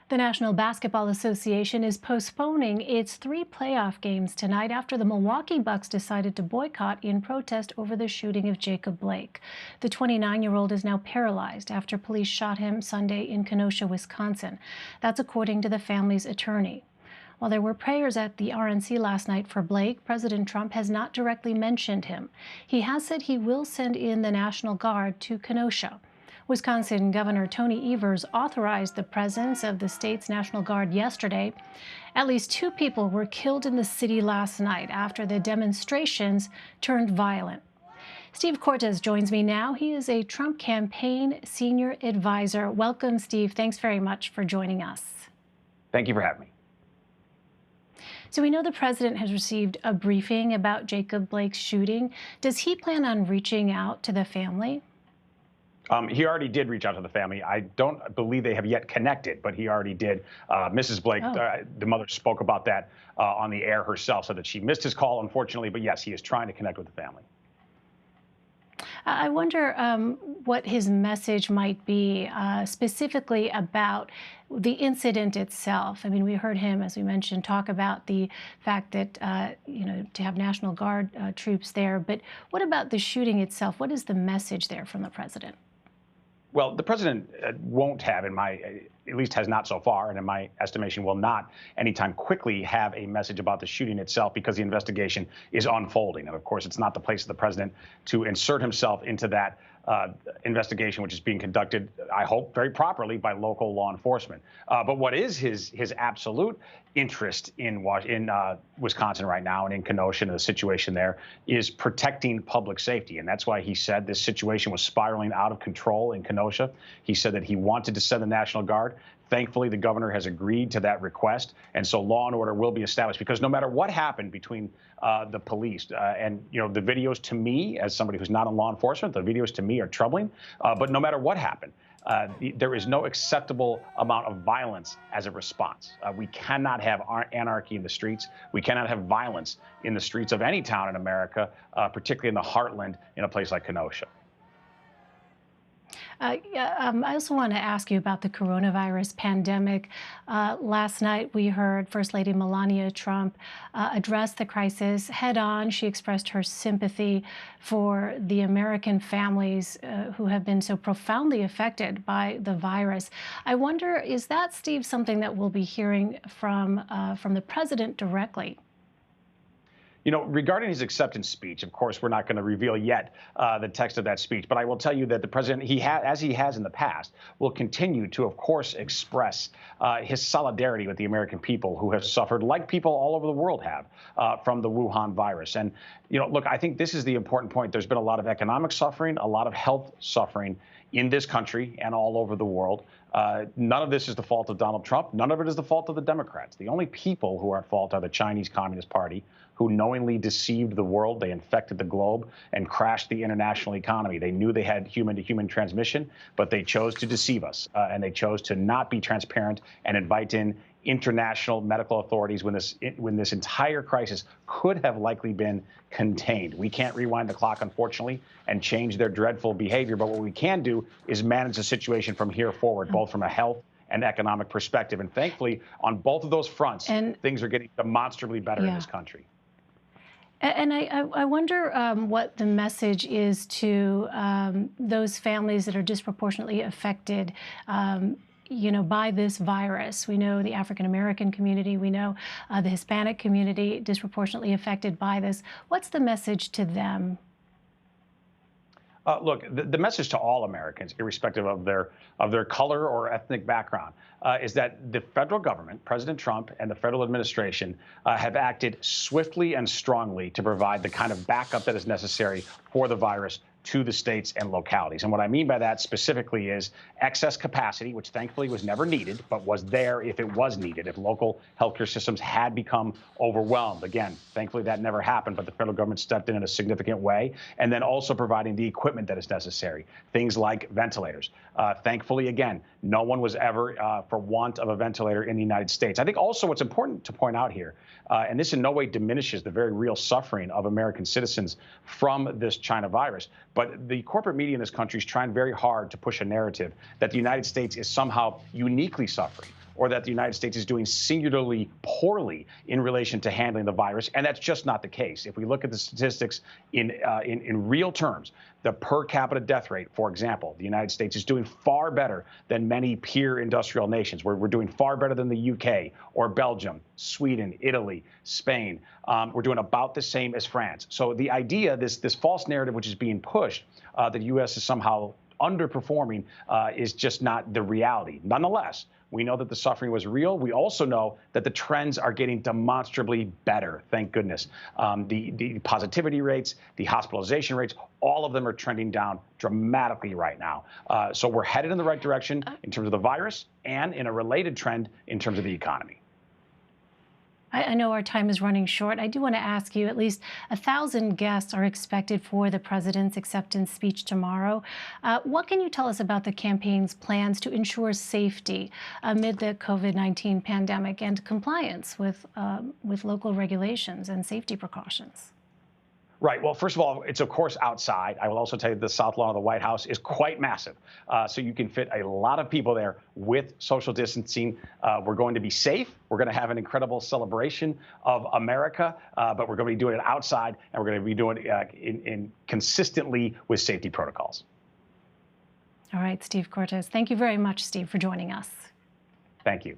The National Basketball Association is postponing its three playoff games tonight after the Milwaukee Bucks decided to boycott in protest over the shooting of Jacob Blake. The 29-year-old is now paralyzed after police shot him Sunday in Kenosha, Wisconsin. That's according to the family's attorney. While there were prayers at the RNC last night for Blake, President Trump has not directly mentioned him. He has said he will send in the National Guard to Kenosha. Wisconsin Governor Tony Evers authorized the presence of the state's National Guard yesterday. At least 2 people were killed in the city last night after the demonstrations turned violent. Steve Cortes joins me now. He is a Trump campaign senior advisor. Welcome, Steve. Thanks very much for joining us. Thank you for having me. So we know the president has received a briefing about Jacob Blake's shooting. Does he plan on reaching out to the family? He already did reach out to the family. I don't believe they have yet connected, but he already did. Mrs. Blake, the mother, spoke about that on the air herself, so that she missed his call, unfortunately. But yes, he is trying to connect with the family. I wonder what his message might be specifically about the incident itself. I mean, we heard him, as we mentioned, talk about the fact that, to have National Guard troops there. But what about the shooting itself? What is the message there from the president? Well, the president won't have, at least has not so far, and in my estimation will not anytime quickly have a message about the shooting itself, because the investigation is unfolding. And of course, it's not the place of the president to insert himself into that investigation, which is being conducted, I hope, very properly by local law enforcement. But what is his absolute interest in Wisconsin right now and in Kenosha and the situation there is protecting public safety. And that's why he said this situation was spiraling out of control in Kenosha. He said that he wanted to send the National Guard. Thankfully, the governor has agreed to that request, and so law and order will be established. Because no matter what happened between the police and the videos, to me, as somebody who's not in law enforcement, the videos to me are troubling. But no matter what happened, there is no acceptable amount of violence as a response. We cannot have anarchy in the streets. We cannot have violence in the streets of any town in America, particularly in the heartland, in a place like Kenosha. I also want to ask you about the coronavirus pandemic. Last night, we heard First Lady Melania Trump address the crisis head on. She expressed her sympathy for the American families who have been so profoundly affected by the virus. I wonder, is that, Steve, something that we'll be hearing from the president directly? Regarding his acceptance speech, of course, we're not going to reveal yet the text of that speech. But I will tell you that the president, as he has in the past, will continue to, of course, express his solidarity with the American people who have suffered, like people all over the world have, from the Wuhan virus. And, look, I think this is the important point. There's been a lot of economic suffering, a lot of health suffering in this country and all over the world. None of this is the fault of Donald Trump. None of it is the fault of the Democrats. The only people who are at fault are the Chinese Communist Party, who knowingly deceived the world. They infected the globe and crashed the international economy. They knew they had human-to-human transmission, but they chose to deceive us, and they chose to not be transparent and invite in international medical authorities when this entire crisis could have likely been contained. We can't rewind the clock, unfortunately, and change their dreadful behavior. But what we can do is manage the situation from here forward, both from a health and economic perspective. And thankfully, on both of those fronts, things are getting demonstrably better in this country. And I wonder what the message is to those families that are disproportionately affected by this virus. We know the African-American community, we know the Hispanic community disproportionately affected by this. What's the message to them? Look, the message to all Americans, irrespective of their color or ethnic background, is that the federal government, President Trump and the federal administration have acted swiftly and strongly to provide the kind of backup that is necessary for the virus to the states and localities. And what I mean by that specifically is excess capacity, which thankfully was never needed, but was there if it was needed, if local healthcare systems had become overwhelmed. Again, thankfully that never happened, but the federal government stepped in a significant way. And then also providing the equipment that is necessary, things like ventilators. Thankfully, again, no one was ever for want of a ventilator in the United States. I think also what's important to point out here, and this in no way diminishes the very real suffering of American citizens from this China virus, but the corporate media in this country is trying very hard to push a narrative that the United States is somehow uniquely suffering or that the United States is doing singularly poorly in relation to handling the virus, and that's just not the case. If we look at the statistics in real terms, the per capita death rate, for example, the United States is doing far better than many peer industrial nations. We're doing far better than the UK or Belgium, Sweden, Italy, Spain. We're doing about the same as France. So the idea, this false narrative which is being pushed, that the U.S. is somehow underperforming, is just not the reality. Nonetheless, we know that the suffering was real. We also know that the trends are getting demonstrably better, thank goodness. The positivity rates, the hospitalization rates, all of them are trending down dramatically right now. So we're headed in the right direction in terms of the virus and in a related trend in terms of the economy. I know our time is running short. I do want to ask you, at least 1,000 guests are expected for the president's acceptance speech tomorrow. What can you tell us about the campaign's plans to ensure safety amid the COVID-19 pandemic and compliance with local regulations and safety precautions? Right. Well, first of all, it's of course outside. I will also tell you the South Lawn of the White House is quite massive. So you can fit a lot of people there with social distancing. We're going to be safe. We're going to have an incredible celebration of America, but we're going to be doing it outside, and we're going to be doing it in consistently with safety protocols. All right, Steve Cortes. Thank you very much, Steve, for joining us. Thank you.